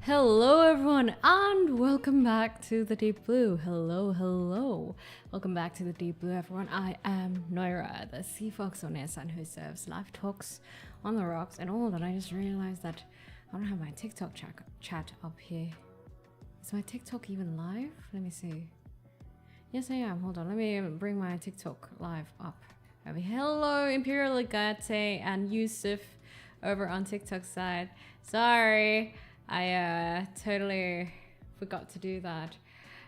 Hello everyone and welcome back to the Deep Blue. Hello. Welcome back to the Deep Blue everyone. I am Noira, the sea fox oneesan who serves live talks on the rocks and all that. I just realized that I don't have my TikTok chat up here. Is my TikTok even live? Let me see. Yes I am. Hold on, let me bring my TikTok live up. Hello Imperial Legate and Yusuf over on TikTok side. Sorry, I totally forgot to do that.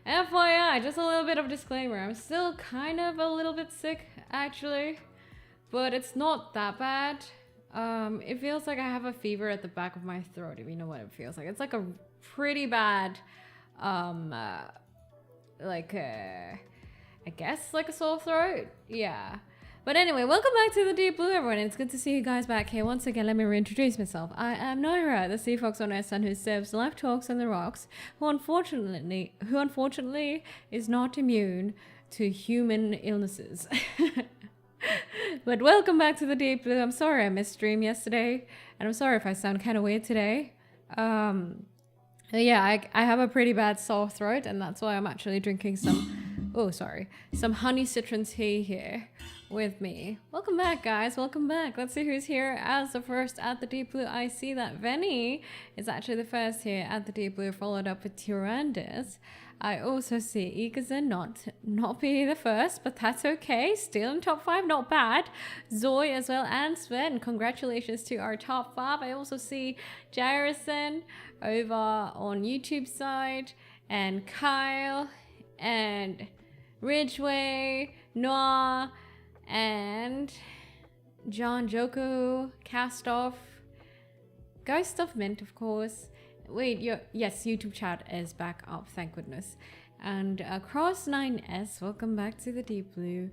FYI, just a little bit of disclaimer. I'm still kind of a little bit sick actually, but it's not that bad. It feels like I have a fever at the back of my throat, if you know what it feels like. It's like a pretty bad, I guess like a sore throat. Yeah. But anyway, welcome back to the Deep Blue, everyone. It's good to see you guys back here. Once again, let me reintroduce myself. I am Noira, the sea fox oneesan who serves live talks on the rocks, who unfortunately is not immune to human illnesses. But welcome back to the Deep Blue. I'm sorry I missed stream yesterday, and I'm sorry if I sound kind of weird today. Yeah, I have a pretty bad sore throat, and that's why I'm actually drinking some honey citron tea here with me. Welcome back, guys. Welcome back. Let's see who's here as the first at the Deep Blue. I see that Venny is actually the first here at the Deep Blue, followed up with Tyrandus. I also see Ikazen not be the first, but that's okay. Still in top 5, not bad. Zoe as well, and Sven. Congratulations to our top 5. I also see Jarrison over on YouTube side, and Kyle, and Ridgeway, Noah, and John Joko, Castoff, Ghost of Mint, of course. Wait, yes, YouTube chat is back up, thank goodness. And Cross9S, welcome back to the Deep Blue.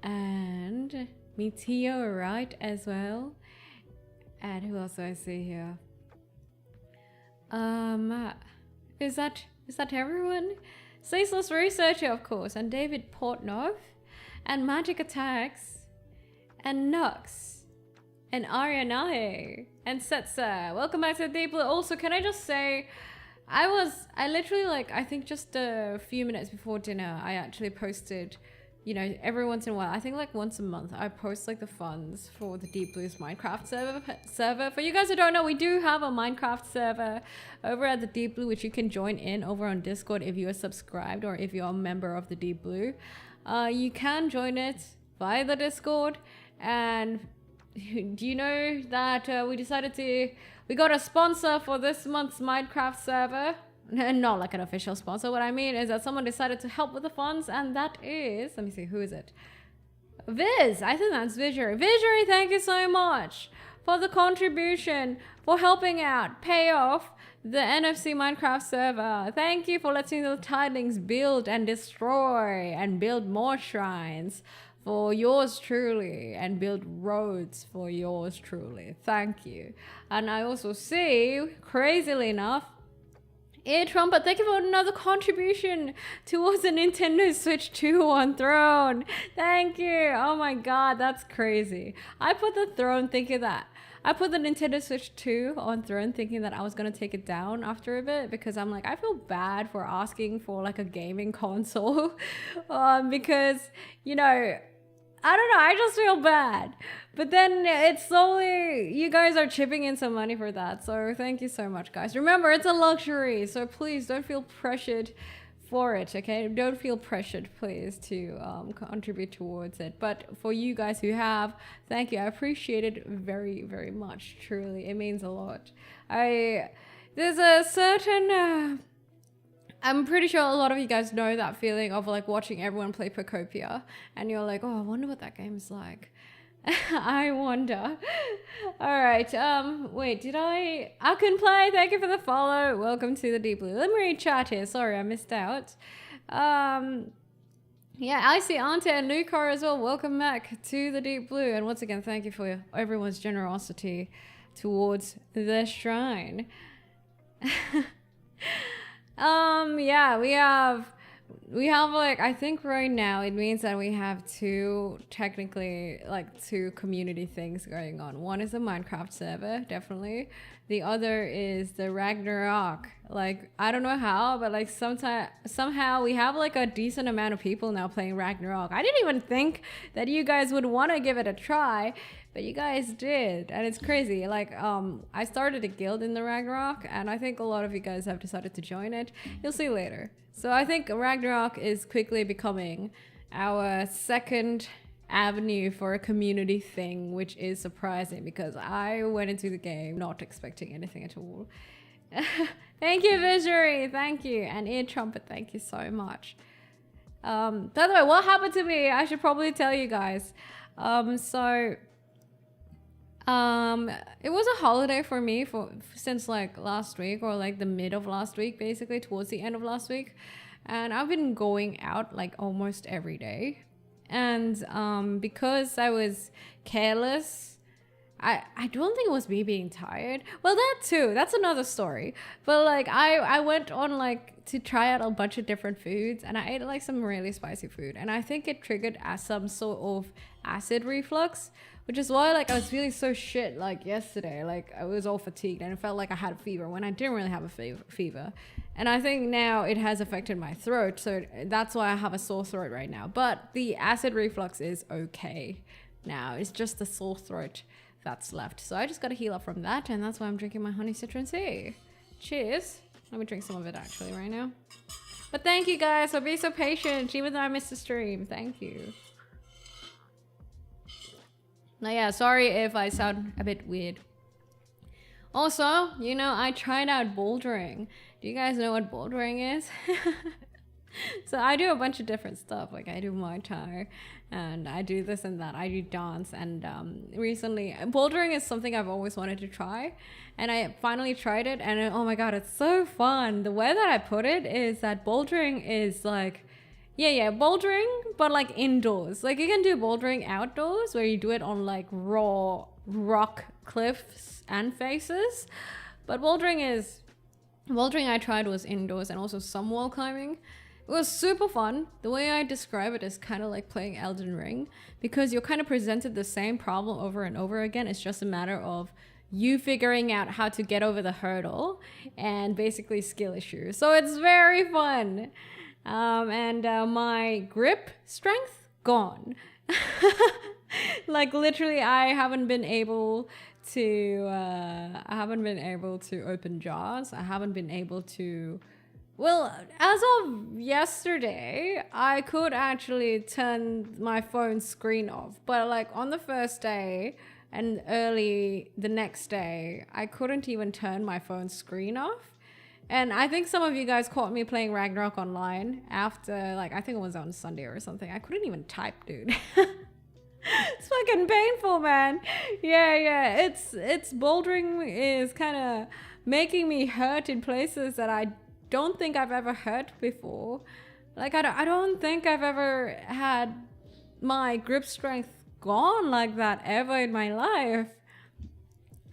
And Meteorite as well. And who else do I see here? Is that everyone? Ceaseless Researcher, of course, and David Portnov, and Magic Attacks, and Nux, and Arianahe, and Setsa. Welcome back to the Deep Blue. Also, can I just say, I literally, like, I think just a few minutes before dinner, I actually posted, you know, every once in a while, I think like once a month, I post like the funds for the Deep Blue's Minecraft server. For you guys who don't know, we do have a Minecraft server over at the Deep Blue, which you can join in over on Discord if you are subscribed or if you're a member of the Deep Blue. You can join it via the Discord. And do you know that we got a sponsor for this month's Minecraft server? Not like an official sponsor. What I mean is that someone decided to help with the funds, and that is, let me see, who is it? Viz, I think that's Visionary. Visionary, thank you so much for the contribution, for helping out, pay off the NFC Minecraft server. Thank you for letting the tidings build and destroy and build more shrines for yours truly and build roads for yours truly. Thank you. And I also see, crazily enough, Ear Trumpet, thank you for another contribution towards the Nintendo Switch 2 on Throne. Thank you. Oh my god, that's crazy. I put the Nintendo Switch 2 on Throne thinking that I was going to take it down after a bit because I'm like, I feel bad for asking for like a gaming console because, you know, I don't know, I just feel bad. But then it's slowly, you guys are chipping in some money for that. So thank you so much, guys. Remember, it's a luxury. So please don't feel pressured for it, okay? Don't feel pressured, please, to contribute towards it. But for you guys who have, thank you. I appreciate it very, very much. Truly, it means a lot. There's a certain... I'm pretty sure a lot of you guys know that feeling of like watching everyone play Procopia and you're like, oh, I wonder what that game is like. I wonder. All right. Wait, I can play. Thank you for the follow. Welcome to the Deep Blue. Let me read chat here. Sorry, I missed out. Yeah, I see Ante and Lucar as well. Welcome back to the Deep Blue. And once again, thank you for everyone's generosity towards the shrine. Yeah, we have like, I think right now it means that we have two community things going on. One is the Minecraft server, definitely. The other is the Ragnarok. Like, I don't know how, but like somehow we have like a decent amount of people now playing Ragnarok. I didn't even think that you guys would want to give it a try, but you guys did, and it's crazy. Like, I started a guild in the Ragnarok, and I think a lot of you guys have decided to join it. You'll see later. So I think Ragnarok is quickly becoming our second avenue for a community thing, which is surprising because I went into the game not expecting anything at all. Thank you, Visionary. Thank you. And Ear Trumpet, thank you so much. By the way, what happened to me? I should probably tell you guys. It was a holiday for me since like last week, or like the mid of last week, basically towards the end of last week. And I've been going out like almost every day. And because I was careless, I don't think it was me being tired. Well, that too, that's another story. But like I went on like to try out a bunch of different foods, and I ate like some really spicy food, and I think it triggered some sort of acid reflux, which is why like I was feeling so shit like yesterday. Like I was all fatigued and it felt like I had a fever when I didn't really have a fever. And I think now it has affected my throat, so that's why I have a sore throat right now. But the acid reflux is okay now. It's just the sore throat that's left. So I just got to heal up from that, and that's why I'm drinking my honey citron tea. Cheers. Let me drink some of it actually right now. But thank you guys for being so patient, even though I missed the stream. Thank you. Now, yeah, sorry if I sound a bit weird. Also, you know, I tried out bouldering. Do you guys know what bouldering is? So I do a bunch of different stuff. Like I do Muay Thai and I do this and that. I do dance, and recently bouldering is something I've always wanted to try, and I finally tried it, and oh my god, it's so fun. The way that I put it is that bouldering is like, yeah, bouldering, but like indoors. Like you can do bouldering outdoors where you do it on like raw rock cliffs and faces, but bouldering I tried was indoors, and also some wall climbing. It was super fun. The way I describe it is kind of like playing Elden Ring, because you're kind of presented the same problem over and over again. It's just a matter of you figuring out how to get over the hurdle and basically skill issues. So it's very fun. And my grip strength gone. Like literally I haven't been able to open jars. I haven't been able to, well, as of yesterday, I could actually turn my phone screen off, but like on the first day and early the next day, I couldn't even turn my phone screen off. And I think some of you guys caught me playing Ragnarok Online after, like, I think it was on Sunday or something. I couldn't even type, dude. It's fucking painful, man. Yeah. It's bouldering is kind of making me hurt in places that I don't think I've ever hurt before. Like, I don't think I've ever had my grip strength gone like that ever in my life.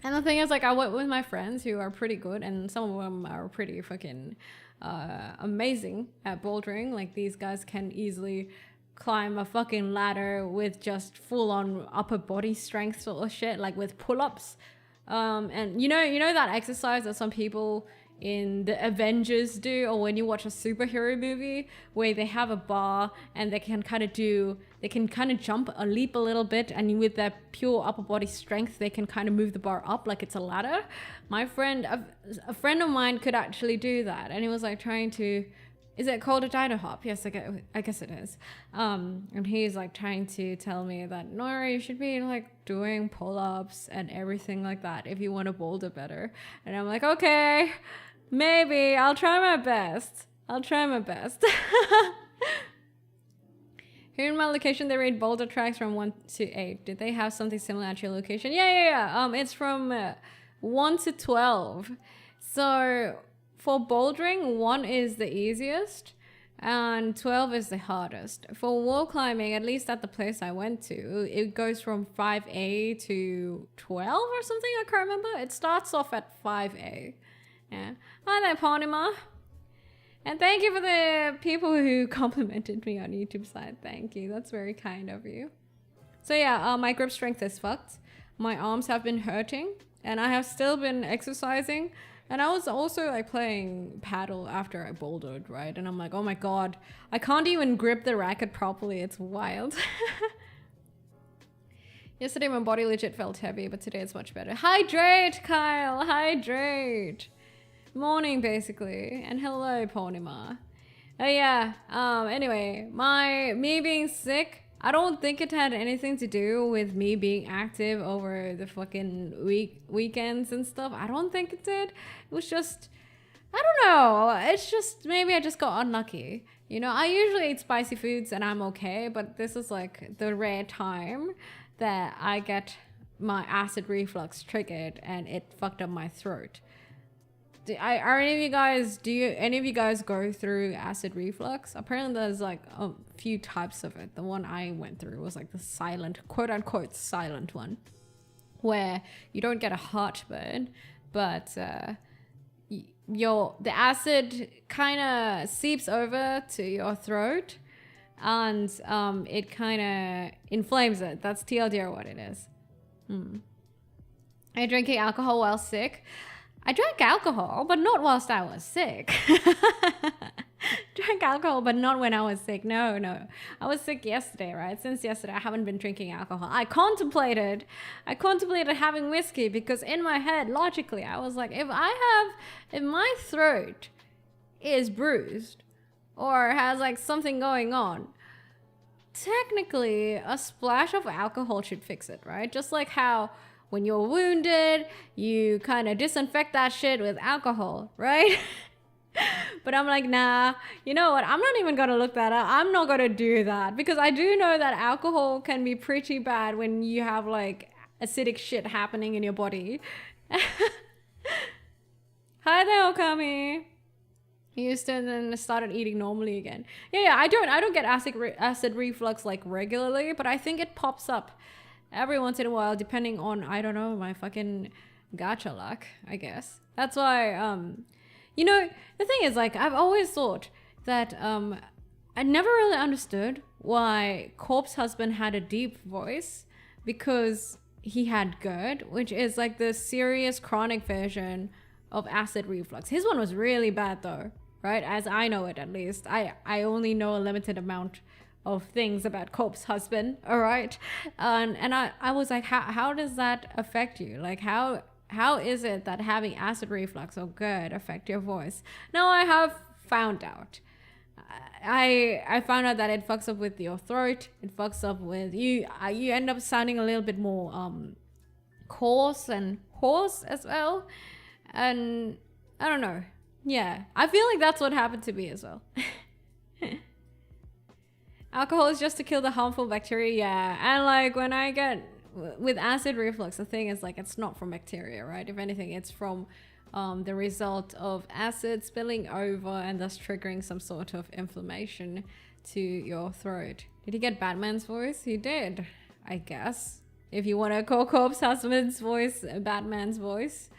And the thing is, like, I went with my friends who are pretty good, and some of them are pretty fucking amazing at bouldering. Like, these guys can easily climb a fucking ladder with just full on upper body strength sort of shit, like with pull-ups. And you know that exercise that some people in the Avengers do, or when you watch a superhero movie where they have a bar and they can kind of jump or leap a little bit, and with their pure upper body strength they can kind of move the bar up like it's a ladder. My friend, a friend of mine could actually do that, and he was like trying to, is it called a dino hop? Yes, I guess it is. And he's like trying to tell me that, Noira, you should be like doing pull-ups and everything like that if you want to boulder better. And I'm like, okay, maybe I'll try my best. Here in my location, they rate boulder tracks from 1 to 8. Did they have something similar at your location? Yeah. It's from 1 to 12. So for bouldering, 1 is the easiest and 12 is the hardest. For wall climbing, at least at the place I went to, it goes from 5A to 12 or something. I can't remember. It starts off at 5A. Yeah. Hi there, Ponima. And thank you for the people who complimented me on YouTube side. Thank you. That's very kind of you. So yeah, my grip strength is fucked. My arms have been hurting and I have still been exercising. And I was also like playing paddle after I bouldered, right? And I'm like, oh my God, I can't even grip the racket properly. It's wild. Yesterday my body legit felt heavy, but today it's much better. Hydrate, Kyle, hydrate. Morning, basically. And hello, Ponima. Oh yeah, anyway, me being sick, I don't think it had anything to do with me being active over the fucking weekends and stuff. I don't think it did. It was just, I don't know. It's just, maybe I just got unlucky. You know, I usually eat spicy foods and I'm okay, but this is like the rare time that I get my acid reflux triggered and it fucked up my throat. Do any of you guys go through acid reflux? Apparently there's like a few types of it. The one I went through was like the silent, quote unquote silent one, where you don't get a heartburn, but the acid kind of seeps over to your throat and it kind of inflames it. That's TLDR what it is. Are you drinking alcohol while sick? I drank alcohol, but not whilst I was sick. Drank alcohol, but not when I was sick. No. I was sick yesterday, right? Since yesterday, I haven't been drinking alcohol. I contemplated having whiskey because in my head, logically, I was like, if my throat is bruised or has like something going on, technically a splash of alcohol should fix it, right? Just like how when you're wounded, you kind of disinfect that shit with alcohol, right? But I'm like, nah, you know what? I'm not even going to look that up. I'm not going to do that because I do know that alcohol can be pretty bad when you have like acidic shit happening in your body. Hi there, Okami. Used to and then started eating normally again. Yeah, I don't get acid reflux like regularly, but I think it pops up every once in a while, depending on, I don't know, my fucking gacha luck, I guess. That's why, you know, the thing is, like, I've always thought that, I never really understood why Corpse Husband had a deep voice, because he had GERD, which is like the serious chronic version of acid reflux. His one was really bad though, right? As I know it, at least. I only know a limited amount of things about Corpse Husband, all right? And I was like, how does that affect you? Like, how is it that having acid reflux or GERD affect your voice? Now I have found out. I found out that it fucks up with your throat. It fucks up with you. You end up sounding a little bit more coarse and hoarse as well. And I don't know. Yeah, I feel like that's what happened to me as well. Alcohol is just to kill the harmful bacteria, yeah. And like when I get with acid reflux, the thing is like it's not from bacteria, right? If anything, it's from the result of acid spilling over and thus triggering some sort of inflammation to your throat. Did he get Batman's voice? He did, I guess. If you want to call Cope's husband's voice Batman's voice.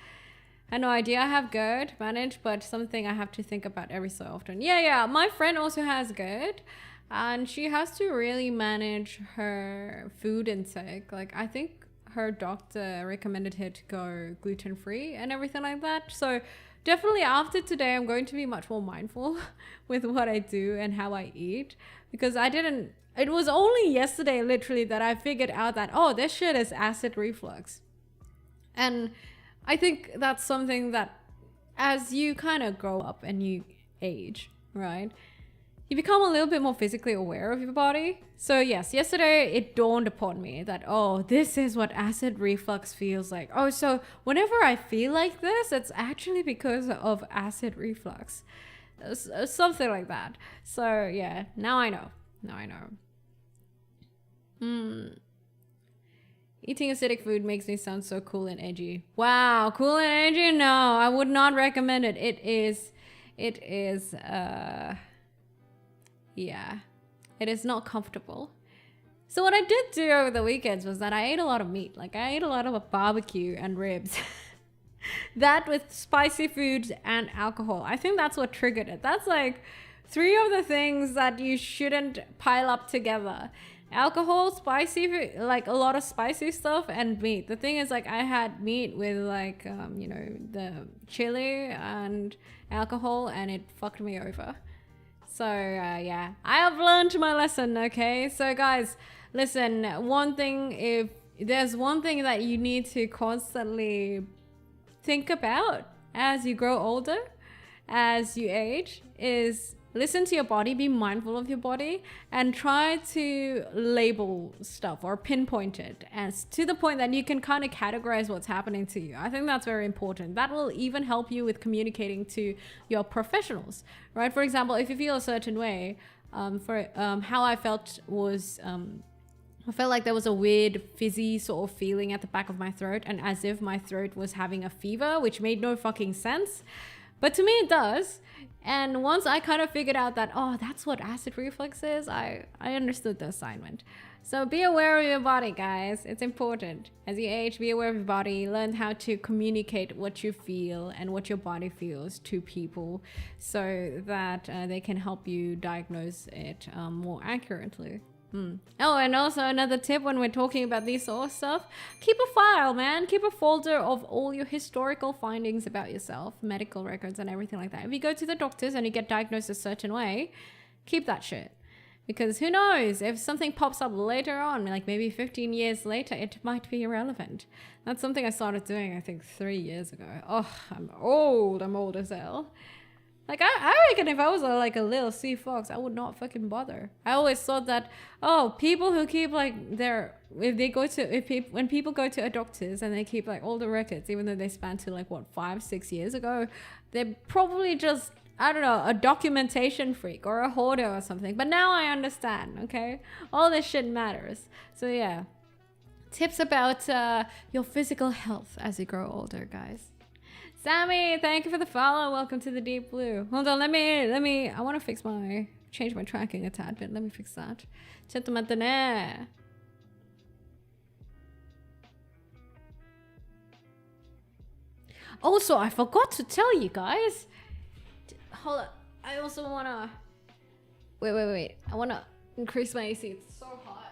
I had no idea I have GERD managed, but something I have to think about every so often. Yeah. My friend also has GERD, and she has to really manage her food intake. Like, I think her doctor recommended her to go gluten-free and everything like that. So definitely after today, I'm going to be much more mindful with what I do and how I eat, because it was only yesterday literally that I figured out that, oh, this shit is acid reflux. And I think that's something that as you kind of grow up and you age, right, you become a little bit more physically aware of your body. So yes, yesterday it dawned upon me that, oh, this is what acid reflux feels like. Oh, so whenever I feel like this, it's actually because of acid reflux. Something like that. So yeah, now I know. Eating acidic food makes me sound so cool and edgy. Wow, cool and edgy? No, I would not recommend it. It is, yeah, it is not comfortable. So what I did do over the weekends was that I ate a lot of meat. Like, I ate a lot of barbecue and ribs. That with spicy foods and alcohol. I think that's what triggered it. That's like 3 of the things that you shouldn't pile up together. Alcohol, spicy food, like a lot of spicy stuff, and meat. The thing is, like, I had meat with like you know, the chili and alcohol, and it fucked me over. So yeah, I have learned my lesson. Okay, so guys, listen, if there's one thing that you need to constantly think about as you grow older, as you age, is listen to your body, be mindful of your body, and try to label stuff or pinpoint it as to the point that you can kind of categorize what's happening to you. I think that's very important. That will even help you with communicating to your professionals, right? For example, if you feel a certain way, how I felt was, I felt like there was a weird fizzy sort of feeling at the back of my throat, and as if my throat was having a fever, which made no fucking sense. But to me it does. And once I kind of figured out that, oh, that's what acid reflux is, I understood the assignment. So be aware of your body, guys. It's important. As you age, be aware of your body. Learn how to communicate what you feel and what your body feels to people, so that they can help you diagnose it more accurately. Oh, and also another tip when we're talking about these sort of stuff, keep a file, man. Keep a folder of all your historical findings about yourself, medical records and everything like that. If you go to the doctors and you get diagnosed a certain way, keep that shit. Because who knows, if something pops up later on, like maybe 15 years later, it might be irrelevant. That's something I started doing, I think 3 years ago. Oh, I'm old as hell. Like, I reckon if I was like a little sea fox, I would not fucking bother. I always thought that, oh, people who keep like when people go to a doctor's and they keep like all the records, even though they span to like, what, 5-6 years ago, they're probably just, I don't know, a documentation freak or a hoarder or something. But now I understand, okay? All this shit matters. So yeah, tips about your physical health as you grow older, guys. Sammy, thank you for the follow. Welcome to the deep blue. Hold on, let me, I want to change my tracking a tad bit. Let me fix that. Chattumattane. Also, I forgot to tell you guys. Hold on. I also want to, wait. I want to increase my AC. It's so hot.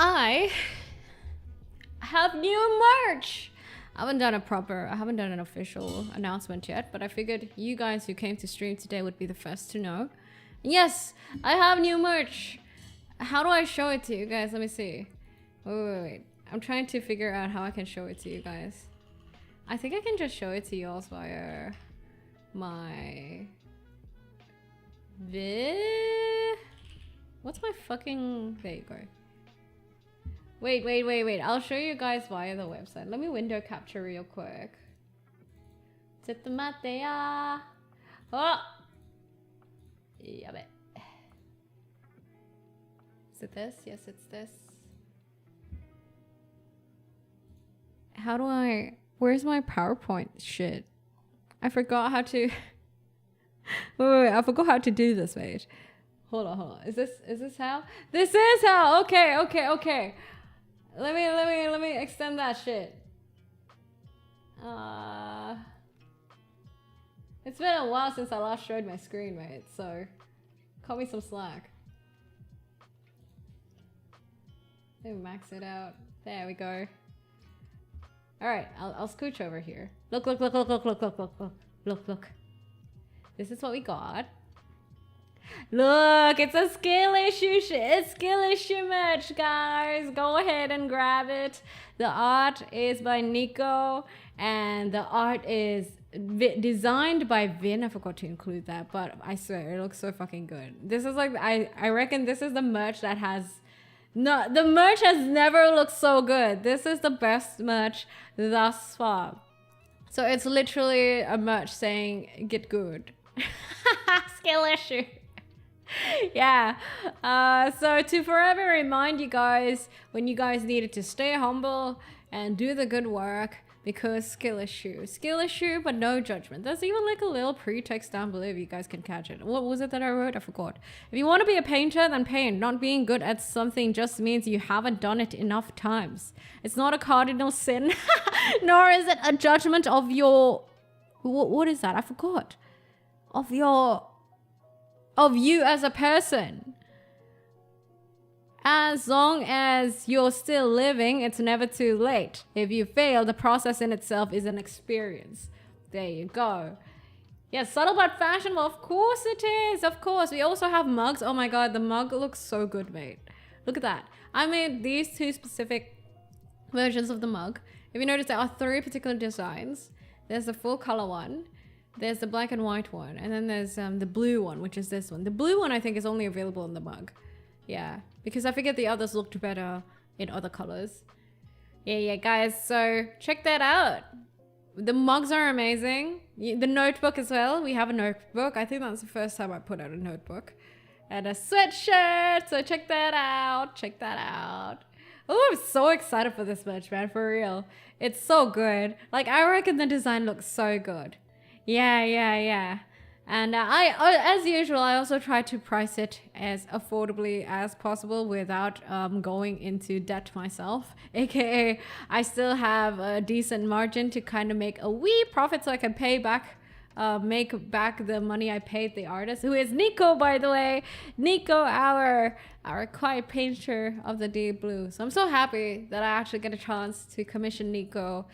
I have new merch. I haven't done an official announcement yet, but I figured you guys who came to stream today would be the first to know. Yes, I have new merch. How do I show it to you guys? Let me see. Wait. I'm trying to figure out how I can show it to you guys. I think I can just show it to you all via my what's my fucking, there you go. Wait. I'll show you guys via the website. Let me window capture real quick. Oh! Yabe. Is it this? Yes, it's this. How do I... Where's my PowerPoint shit? I forgot how to... Wait, I forgot how to do this, wait. Hold on. Is this how? This is how. Okay. Let me extend that shit. It's been a while since I last showed my screen, mate, so cut me some slack. Let me max it out. There we go. Alright, I'll scooch over here. Look. This is what we got. Look, it's a skill issue it's skill issue merch, guys. Go ahead and grab it. The art is by Nico, and the art is designed by Vin. I forgot to include that, but I swear it looks so fucking good. This is like, I reckon this is the merch that has, no, the merch has never looked so good. This is the best merch thus far. So it's literally a merch saying get good. Skill issue. Yeah. So to forever remind you guys when you guys needed to stay humble and do the good work, because skill issue, but no judgment. There's even like a little pretext down below if you guys can catch it. What was it that I wrote? I forgot. If you want to be a painter, then paint. Not being good at something just means you haven't done it enough times. It's not a cardinal sin, nor is it a judgment of your, what is that? I forgot. Of you as a person. As long as you're still living, it's never too late. If you fail, the process in itself is an experience. There you go. Yes, subtle but fashionable. Of course it is. Of course. We also have mugs. Oh my god, the mug looks so good, mate. Look at that. I made these two specific versions of the mug. If you notice, there are 3 particular designs. There's the full color one. There's the black and white one. And then there's the blue one, which is this one. The blue one, I think, is only available in the mug. Yeah, because I figured the others looked better in other colors. Yeah, guys, so check that out. The mugs are amazing. The notebook as well. We have a notebook. I think that's the first time I put out a notebook. And a sweatshirt, so check that out. Oh, I'm so excited for this merch, man, for real. It's so good. Like, I reckon the design looks so good. Yeah. And as usual, I also try to price it as affordably as possible without going into debt myself. AKA, I still have a decent margin to kind of make a wee profit so I can pay back, make back the money I paid the artist, who is Nico, by the way. Nico, our quiet painter of the Deep Blue. So I'm so happy that I actually get a chance to commission Nico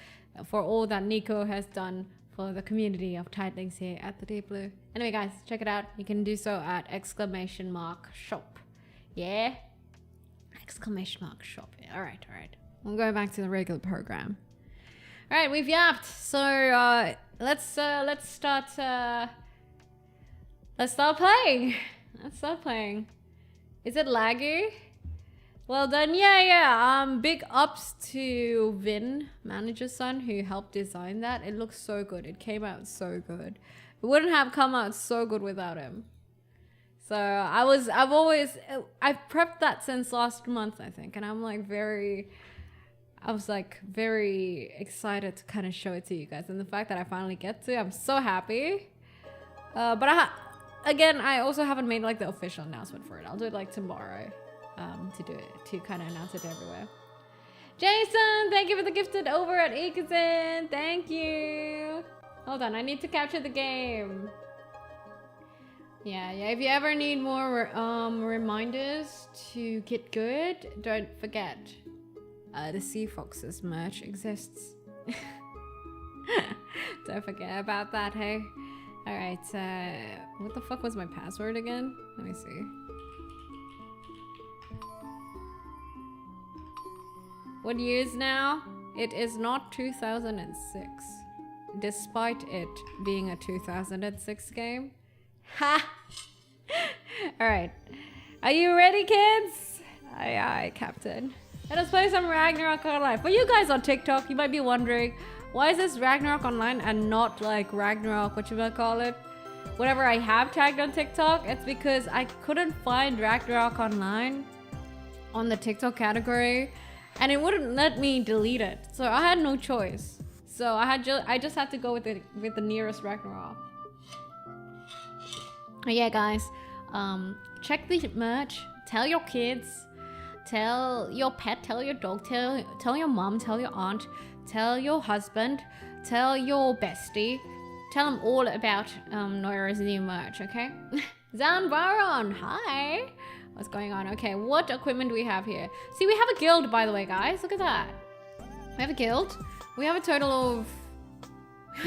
for all that Nico has done for the community of titlings here at the Deep Blue. Anyway, guys, check it out. You can do so at !shop. Yeah? !shop. All right. We'll go back to the regular program. All right, we've yapped. So let's start playing. Is it laggy? Well done. Yeah. Big ups to Vin, manager's son, who helped design that. It looks so good. It came out so good. It wouldn't have come out so good without him. So I've prepped that since last month, I think, and I was like very excited to kind of show it to you guys, and the fact that I finally get to, I'm so happy. But I also haven't made like the official announcement for it. I'll do it like tomorrow. To kind of announce it everywhere. Jason, thank you for the gifted over at Ikazen. Thank you. Hold on, I need to capture the game. Yeah. If you ever need more reminders to get good, don't forget the Sea Foxes merch exists. Don't forget about that, hey. All right. What the fuck was my password again? Let me see. What years now? It is not 2006, despite it being a 2006 game. Ha! Alright. Are you ready, kids? Aye, Captain. Let us play some Ragnarok Online. For you guys on TikTok, you might be wondering, why is this Ragnarok Online and not like Ragnarok, whatever I have tagged on TikTok? It's because I couldn't find Ragnarok Online on the TikTok category, and it wouldn't let me delete it, so I had no choice. So I just had to go with the nearest Ragnarok. Yeah, guys. Check the merch. Tell your kids. Tell your pet. Tell your dog. Tell your mom. Tell your aunt. Tell your husband. Tell your bestie. Tell them all about Noira's new merch, okay? Zan Baron, hi! What's going on? Okay, what equipment do we have here? See, we have a guild, by the way, guys. Look at that. We have a guild. We have a total of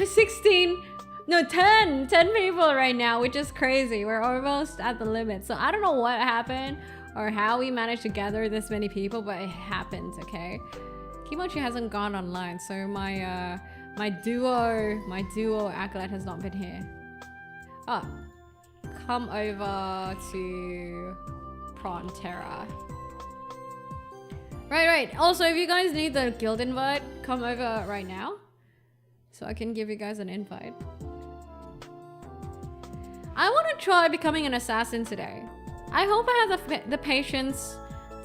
16, no, 10 people right now, which is crazy. We're almost at the limit. So I don't know what happened or how we managed to gather this many people, but it happened, okay? Kimochi hasn't gone online, so my duo acolyte has not been here. Oh, come over to Prontera. Right. Also, if you guys need the guild invite, come over right now, so I can give you guys an invite. I want to try becoming an assassin today. I hope I have the patience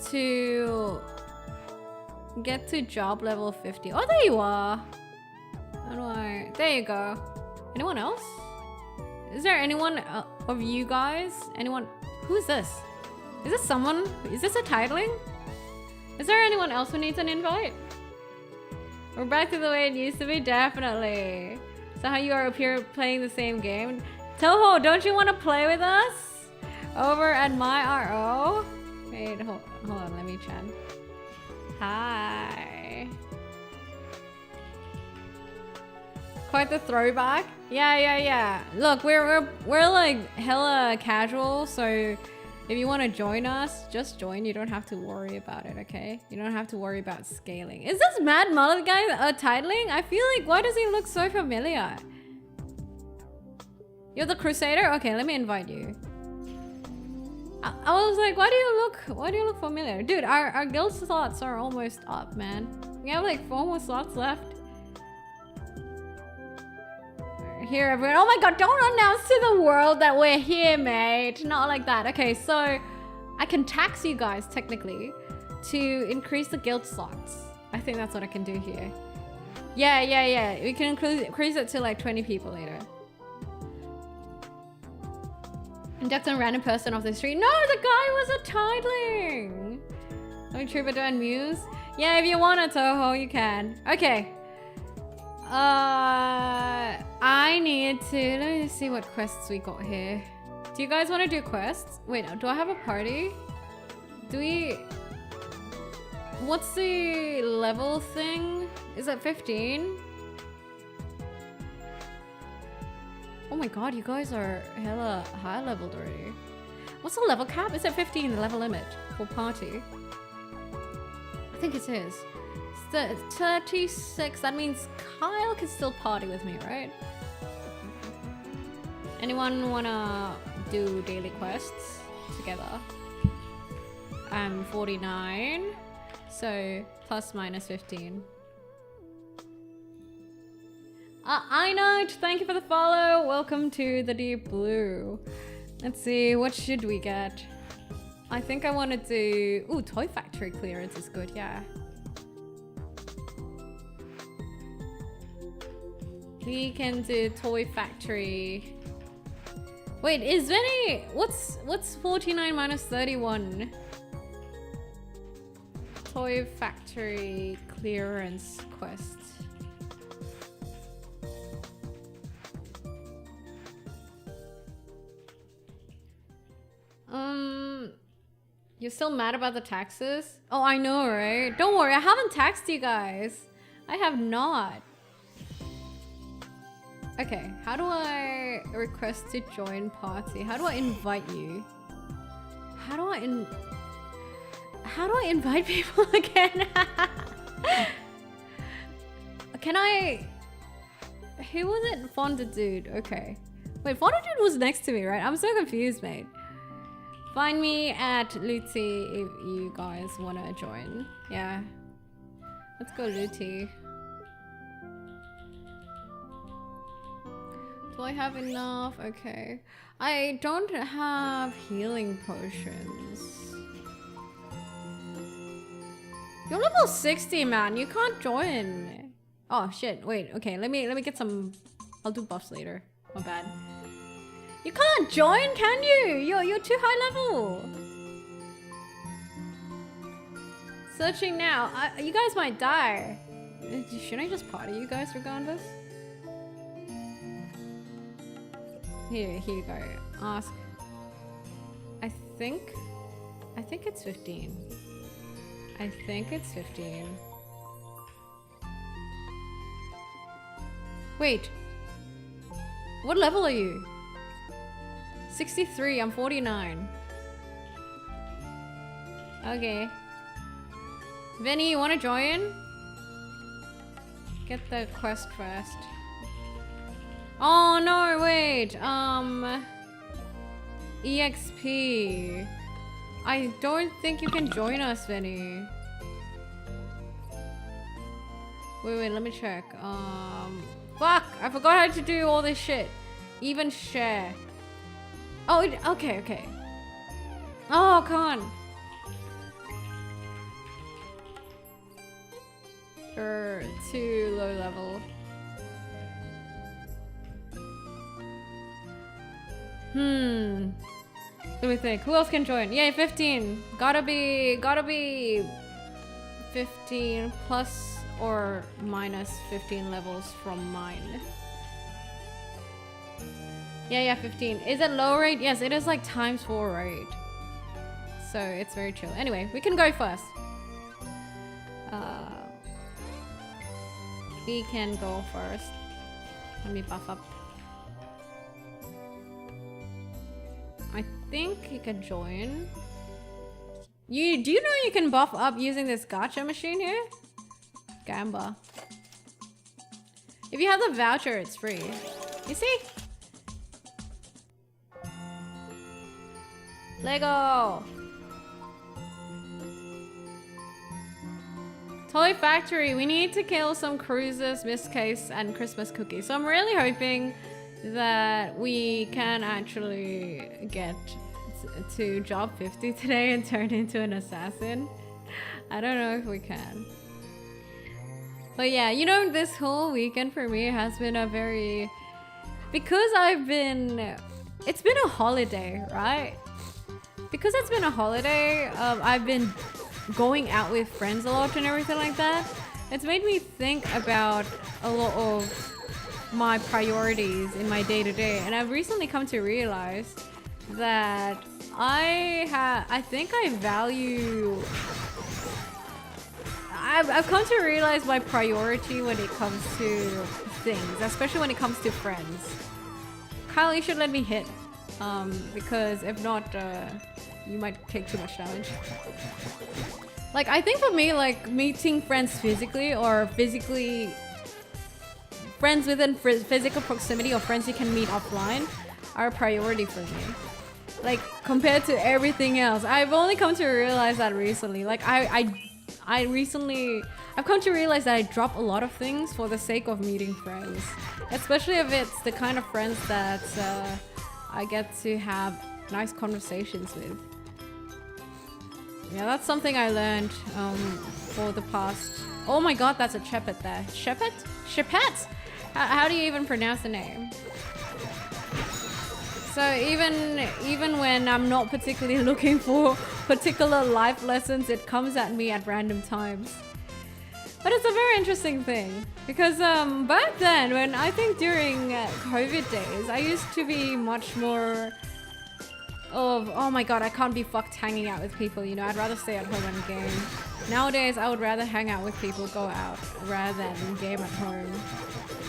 to get to job level 50. Oh, there you are. How do I... There you go. Anyone else? Is there anyone of you guys? Anyone? Who is this? Is this someone? Is this a titling? Is there anyone else who needs an invite? We're back to the way it used to be, definitely. So how you are up here playing the same game? Toho, don't you want to play with us? Over at MyRO? Wait, hold on, let me chat. Hi. Quite the throwback. Yeah. Look, we're like hella casual, so if you want to join us, just join. You don't have to worry about it, okay? You don't have to worry about scaling. Is this Mad Mullet guy a titling? I feel like, why does he look so familiar? You're the Crusader? Okay, let me invite you. I was like, why do you look familiar? Dude, our guild slots are almost up, man. We have like 4 more slots left. Here, everyone. Oh my god, don't announce to the world that we're here, mate. Not like that. Okay, so I can tax you guys, technically, to increase the guild slots. I think that's what I can do here. Yeah. We can increase it to like 20 people later. Induct a random person off the street. No, the guy was a titling. Let me Troubadour and Muse. Yeah, if you want it, Toho, you can. Okay. I need to... Let me see what quests we got here. Do you guys want to do quests? Wait, do I have a party? Do we... What's the level thing? Is it 15? Oh my god, you guys are hella high leveled already. What's the level cap? Is it 15, the level limit for party? I think it is. It's 36. That means Kyle can still party with me, right? Anyone wanna do daily quests together? I'm 49, so plus minus 15. I know, thank you for the follow. Welcome to the Deep Blue. Let's see, what should we get? I think I want to do... Ooh, Toy Factory clearance is good, yeah. We can do Toy Factory. Wait, is there any... What's 49 minus 31? Toy Factory clearance quest. You're still mad about the taxes? Oh, I know, right? Don't worry, I haven't taxed you guys. I have not. Okay, how do I request to join party? How do I invite you? How do I invite people again? Can I... Who was it? Fonda Dude. Okay. Wait, Fonda Dude was next to me, right? I'm so confused, mate. Find me at Luti if you guys want to join. Yeah. Let's go Luti. Do I have enough? Okay. I don't have healing potions. You're level 60, man. You can't join. Oh shit. Wait. Okay. Let me get some. I'll do buffs later. My bad. You can't join, can you? You're too high level. Searching now. You guys might die. Should I just party you guys regardless? Here you go. Ask. I think it's 15. I think it's 15. Wait. What level are you? 63. I'm 49. Okay. Vinny, you wanna join? Get the quest first. Oh no, wait. EXP. I don't think you can join us, Vinny. Wait, let me check. Fuck! I forgot how to do all this shit. Even share. Oh, okay. Oh, come on. Too low level. Let me think. Who else can join? Yay, 15. Gotta be 15 plus or minus 15 levels from mine. Yeah, 15. Is it low rate? Yes, it is like ×4 rate. So it's very chill. Anyway, we can go first. We can go first. Let me buff up. I think you can join. Do you know you can buff up using this gacha machine here? Gamba. If you have the voucher, it's free. You see? Lego! Toy Factory, we need to kill some cruisers, Mistcase, and Christmas cookies. So I'm really hoping that we can actually get to job 50 today and turn into an assassin. I don't know if we can. But yeah, you know, this whole weekend for me has been a very... Because it's been a holiday, right? Because it's been a holiday, I've been going out with friends a lot and everything like that. It's made me think about a lot of my priorities in my day-to-day, and I've recently come to realize that I think I value... I've come to realize my priority when it comes to things, especially when it comes to friends. Kyle, you should let me hit, because if not, you might take too much damage. Like, I think for me, like, meeting friends physically or physically... Friends within physical proximity or friends you can meet offline are a priority for me. Like, compared to everything else. I've only come to realize that recently. Like, I've come to realize that I drop a lot of things for the sake of meeting friends. Especially if it's the kind of friends that I get to have nice conversations with. Yeah, that's something I learned for the past... Oh my god, that's a Chepet there. Chepet? Chepet? How do you even pronounce the name? So even when I'm not particularly looking for particular life lessons, it comes at me at random times. But it's a very interesting thing. Because back then, when I think during COVID days, I used to be much more... of, oh my god, I can't be fucked hanging out with people, you know, I'd rather stay at home and game. Nowadays, I would rather hang out with people, go out, rather than game at home.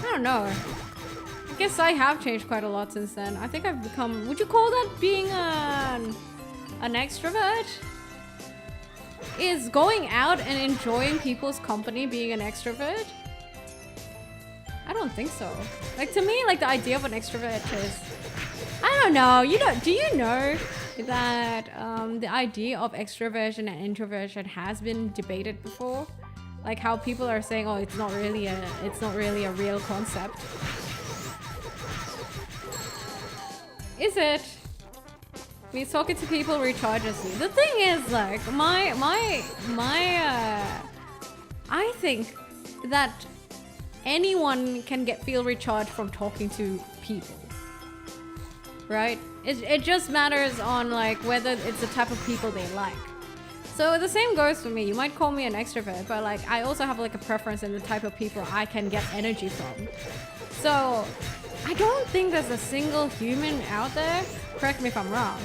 I don't know. I guess I have changed quite a lot since then. I think I've become, would you call that being an extrovert? Is going out and enjoying people's company being an extrovert? I don't think so. Like, to me, like, the idea of an extrovert is... I don't know. Do you know that the idea of extroversion and introversion has been debated before? Like how people are saying, oh, it's not really a real concept. Is it? I mean, talking to people recharges you. The thing is, like, I think that anyone can feel recharged from talking to people. right? It just matters on like whether it's the type of people they like. So the same goes for me. You might call me an extrovert, but like I also have like a preference in the type of people I can get energy from. So I don't think there's a single human out there, correct me if I'm wrong.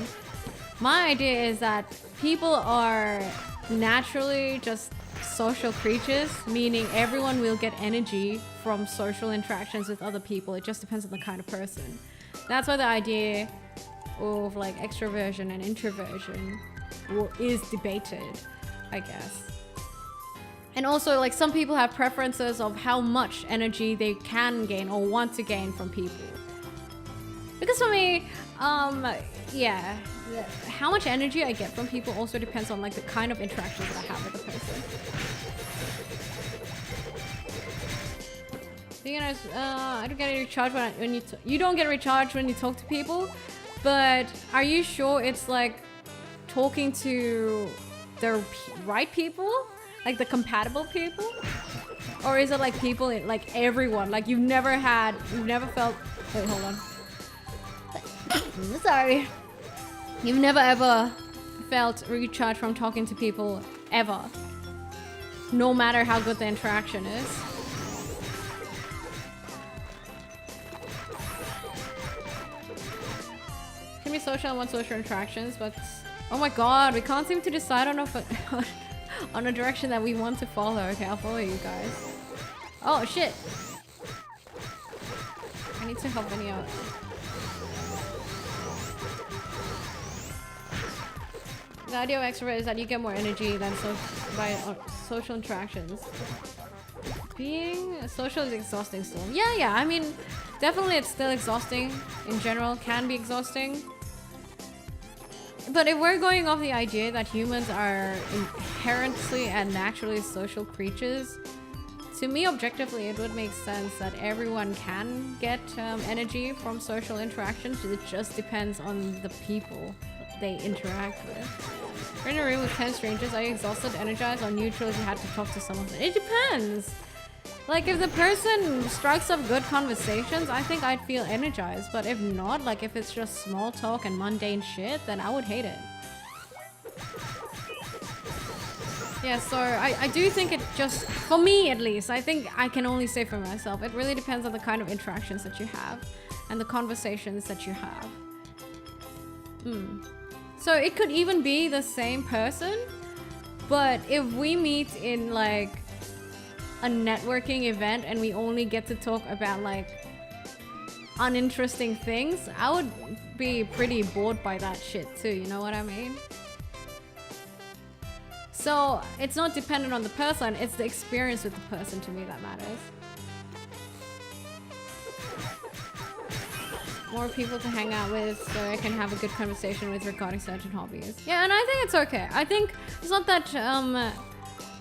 My idea is that people are naturally just social creatures, meaning everyone will get energy from social interactions with other people. It just depends on the kind of person. That's why the idea of like extroversion and introversion is debated, I guess. And also like some people have preferences of how much energy they can gain or want to gain from people. Because for me, yeah, how much energy I get from people also depends on like the kind of interactions that I have with the person. You know, I don't get recharged when you don't get recharged when you talk to people, but are you sure it's like talking to the right people, like the compatible people, or is it like people like everyone, like you've never felt? Wait, hold on. Sorry. You've never ever felt recharged from talking to people ever, no matter how good the interaction is. Can be social and want social interactions, but oh my god, we can't seem to decide on on a direction that we want to follow. Okay, I'll follow you guys. Oh shit! I need to help Vinny out. The idea of extrovert is that you get more energy than by social interactions. Being social is exhausting still. Yeah, I mean, definitely it's still exhausting in general, can be exhausting. But if we're going off the idea that humans are inherently and naturally social creatures, to me, objectively, it would make sense that everyone can get energy from social interactions. It just depends on the people they interact with. We're in a room with 10 strangers. Are you exhausted, energized, or neutral if you had to talk to someone? It depends. Like, if the person strikes up good conversations, I think I'd feel energized. But if not, like if it's just small talk and mundane shit, then I would hate it. Yeah, so I do think it just, for me at least, I think I can only say for myself, it really depends on the kind of interactions that you have and the conversations that you have. So it could even be the same person, but if we meet in like a networking event and we only get to talk about like uninteresting things, I would be pretty bored by that shit too, you know what I mean? So it's not dependent on the person, it's the experience with the person to me that matters. More people to hang out with so I can have a good conversation with regarding certain hobbies. Yeah, and I think it's okay. I think it's not that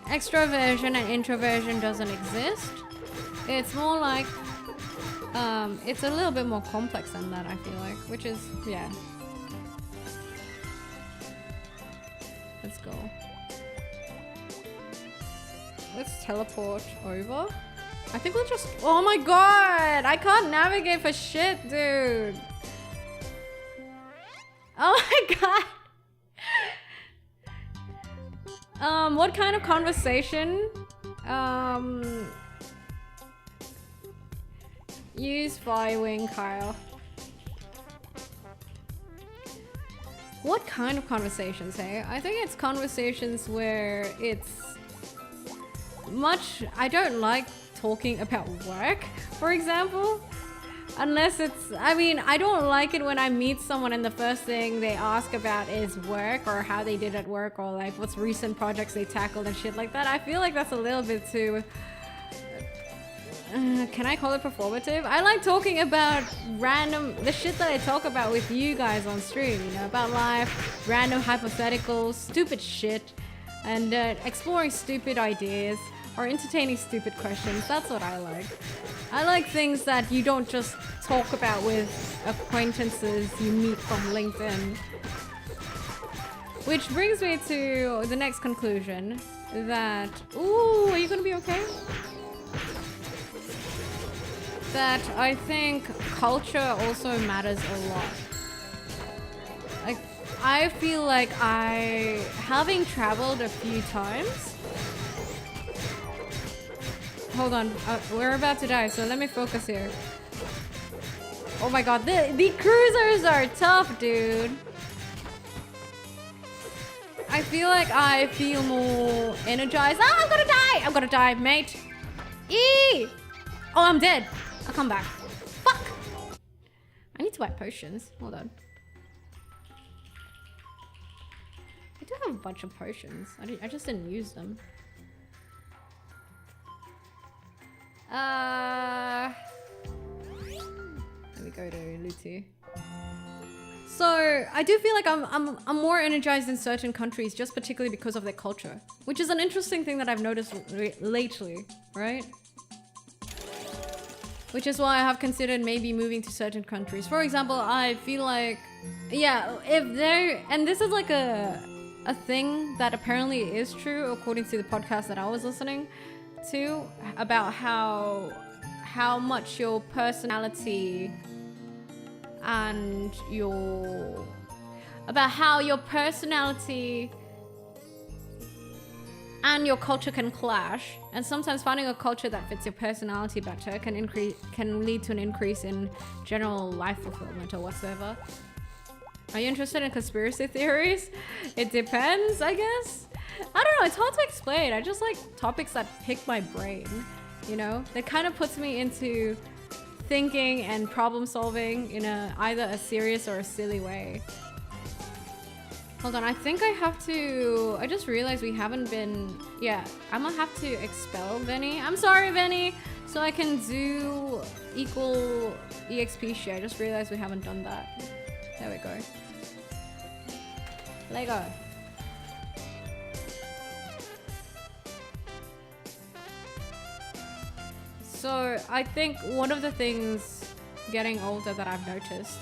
extroversion and introversion doesn't exist. It's more like it's a little bit more complex than that, I feel like, which is, yeah. Let's go. Let's teleport over. I think we'll just, oh my god, I can't navigate for shit, dude. Oh my god. What kind of conversation? Use Firewing, Kyle. What kind of conversations, hey? I think it's conversations where it's much, I don't like talking about work, for example, unless it's, I mean, I don't like it when I meet someone and the first thing they ask about is work or how they did at work or like what's recent projects they tackled and shit like that. I feel like that's a little bit too, can I call it performative? I like talking about the shit that I talk about with you guys on stream, you know, about life, random hypotheticals, stupid shit, and exploring stupid ideas. Or entertaining stupid questions. That's what I like. I like things that you don't just talk about with acquaintances you meet from LinkedIn. Which brings me to the next conclusion that, ooh, are you gonna be okay? That I think culture also matters a lot. I feel like having traveled a few times. Hold on, we're about to die, so let me focus here. Oh my god, the cruisers are tough, dude. I feel like I feel more energized. Ah, I'm gonna die, mate. Eee! Oh, I'm dead. I'll come back. Fuck! I need to buy potions. Hold on. I do have a bunch of potions. I just didn't use them. Let me go to Lutu. So I do feel like I'm more energized in certain countries, just particularly because of their culture, which is an interesting thing that I've noticed lately, right? Which is why I have considered maybe moving to certain countries. For example, I feel like, yeah, if there, and this is like a thing that apparently is true according to the podcast that I was listening to, about how much your personality and about how your personality and your culture can clash, and sometimes finding a culture that fits your personality better can lead to an increase in general life fulfillment or whatsoever. Are you interested in conspiracy theories? It depends, I guess. I don't know, it's hard to explain. I just like topics that pick my brain, you know? That kind of puts me into thinking and problem solving in either a serious or a silly way. Hold on, I think I have to... I just realized we haven't been... Yeah, I'm gonna have to expel Venny. I'm sorry, Venny! So I can do equal EXP share. I just realized we haven't done that. There we go. Lego. So I think one of the things getting older that I've noticed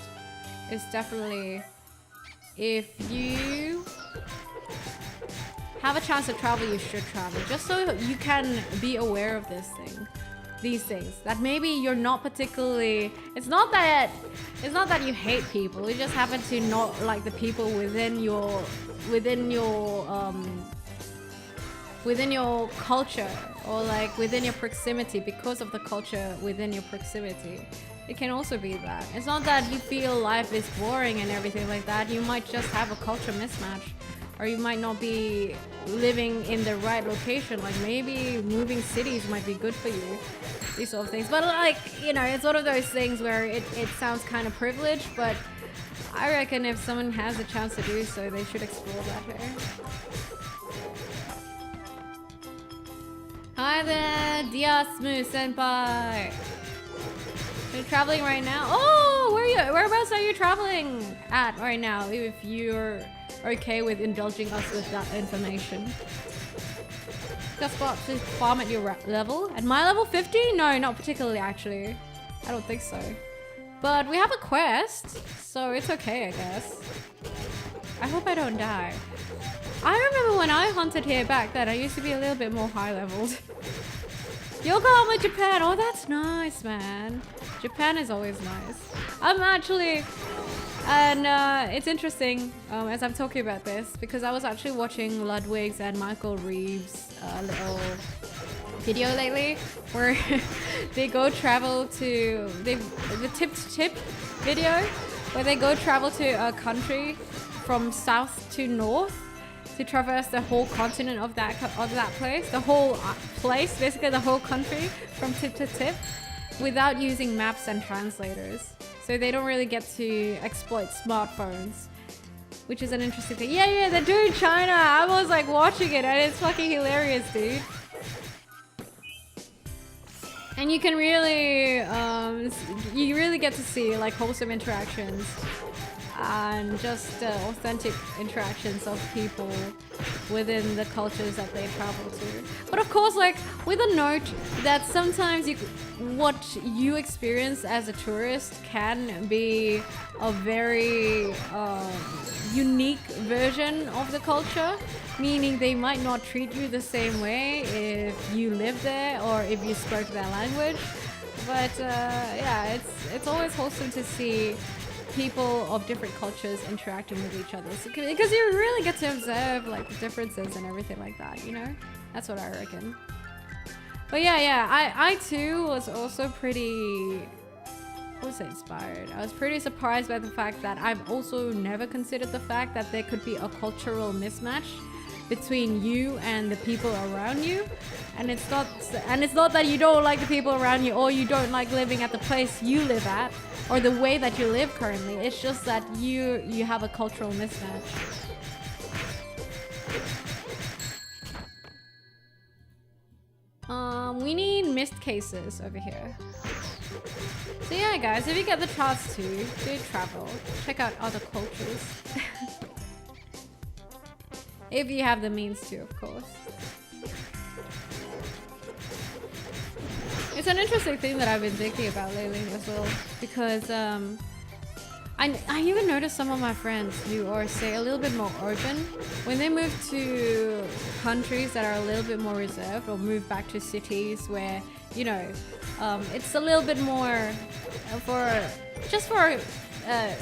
is definitely if you have a chance to travel, you should travel, just so you can be aware of these things that maybe you're not particularly. It's not that you hate people, you just happen to not like the people within your culture, or like within your proximity, because of the culture within your proximity. It can also be that. It's not that you feel life is boring and everything like that. You might just have a culture mismatch, or you might not be living in the right location. Like maybe moving cities might be good for you, these sort of things. But like, you know, it's one of those things where it sounds kind of privileged, but I reckon if someone has a chance to do so, they should explore that here. Hi there, Diasmu Senpai. You're traveling right now? Oh, whereabouts are you traveling at right now? If you're okay with indulging us with that information. Just spot to farm at your level? At my level 50? No, not particularly actually. I don't think so. But we have a quest, so it's okay, I guess. I hope I don't die. I remember when I hunted here back then, I used to be a little bit more high leveled. Yokohama, Japan. Oh, that's nice, man. Japan is always nice. I'm actually, and it's interesting as I'm talking about this, because I was actually watching Ludwig's and Michael Reeves' little video lately, where they go travel to the tip to tip video, where they go travel to a country from south to north, to traverse the whole continent of that place, the whole place, basically the whole country from tip to tip, without using maps and translators. So they don't really get to exploit smartphones, which is an interesting thing. Yeah, they're doing China. I was like watching it and it's fucking hilarious, dude. And you can really, you really get to see like wholesome interactions and just authentic interactions of people within the cultures that they travel to. But of course, like with a note that sometimes what you experience as a tourist can be a very unique version of the culture, meaning they might not treat you the same way if you live there or if you spoke their language. But yeah, it's always wholesome to see people of different cultures interacting with each other. So, because you really get to observe like the differences and everything like that, you know? That's what I reckon. But yeah, I too was also pretty, I would say inspired. I was pretty surprised by the fact that I've also never considered the fact that there could be a cultural mismatch between you and the people around you. And it's not that you don't like the people around you or you don't like living at the place you live at or the way that you live currently. It's just that you have a cultural mismatch. We need missed cases over here. So yeah, guys, if you get the chance to, do travel. Check out other cultures. If you have the means to, of course. It's an interesting thing that I've been thinking about lately as well. Because I even noticed some of my friends who are, say, a little bit more open, when they move to countries that are a little bit more reserved or move back to cities where, you know, it's a little bit more, for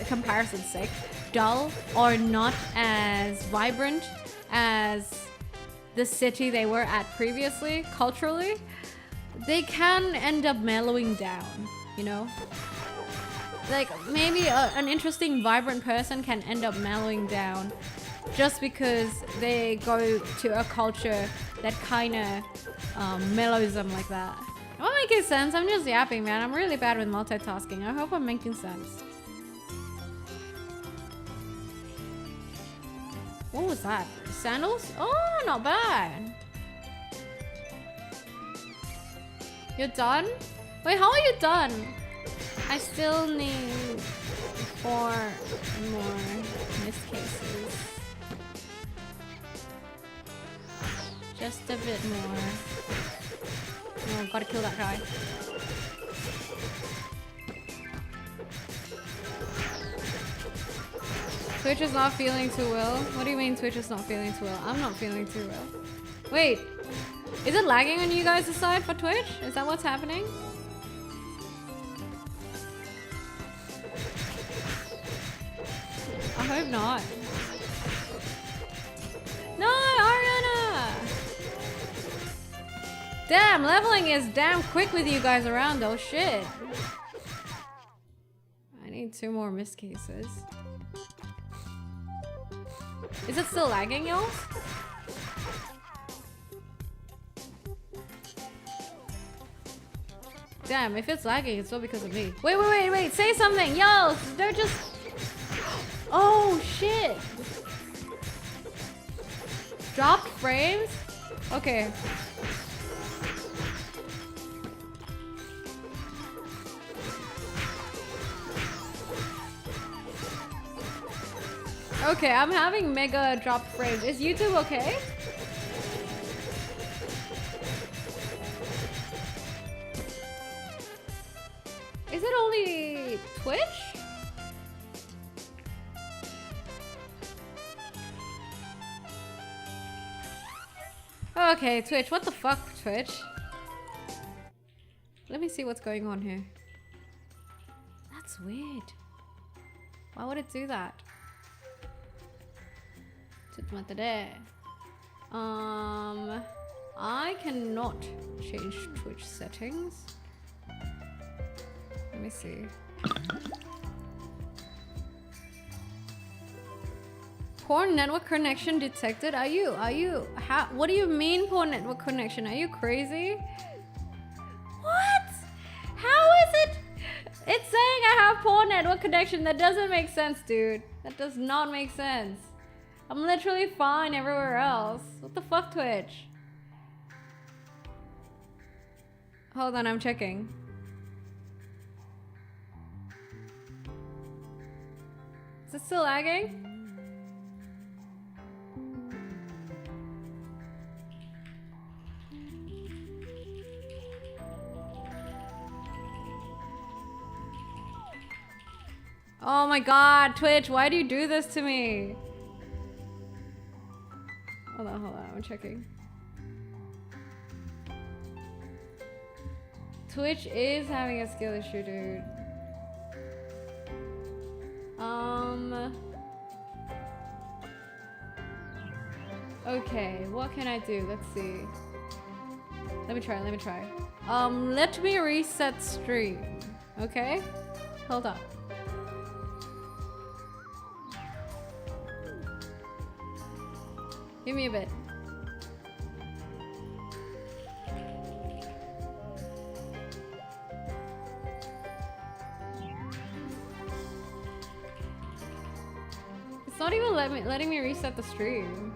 comparison's sake, dull or not as vibrant as the city they were at previously, culturally, they can end up mellowing down, you know? Like, maybe an interesting, vibrant person can end up mellowing down just because they go to a culture that kind of mellows them like that. Am I making sense? I'm just yapping, man. I'm really bad with multitasking. I hope I'm making sense. What was that? Sandals? Oh, not bad. You're done? Wait, how are you done? I still need 4 more missed cases. Just a bit more. Oh, gotta kill that guy. Twitch is not feeling too well? What do you mean Twitch is not feeling too well? I'm not feeling too well. Wait, is it lagging on you guys' side for Twitch? Is that what's happening? I hope not. No, Ariana! Damn, leveling is damn quick with you guys around though, shit. I need 2 more missed cases. Is it still lagging, y'all? Damn, if it's lagging, it's all because of me. Wait, say something! Yo, don't just... Oh, shit! Dropped frames? Okay. Okay, I'm having mega dropped frames. Is YouTube okay? Is it only Twitch? Okay, Twitch. What the fuck, Twitch? Let me see what's going on here. That's weird. Why would it do that? I cannot change Twitch settings. Let me see. Poor network connection detected. Are you, what do you mean poor network connection? Are you crazy? What? How is it? It's saying I have poor network connection. That doesn't make sense, dude. That does not make sense. I'm literally fine everywhere else. What the fuck, Twitch? Hold on, I'm checking. Is it still lagging? Oh my god, Twitch, why do you do this to me? Hold on, I'm checking. Twitch is having a skill issue, dude. Okay, what can I do? Let's see. Let me try. Let me reset stream. Okay? Hold up. Give me a bit. It's not even letting me reset the stream.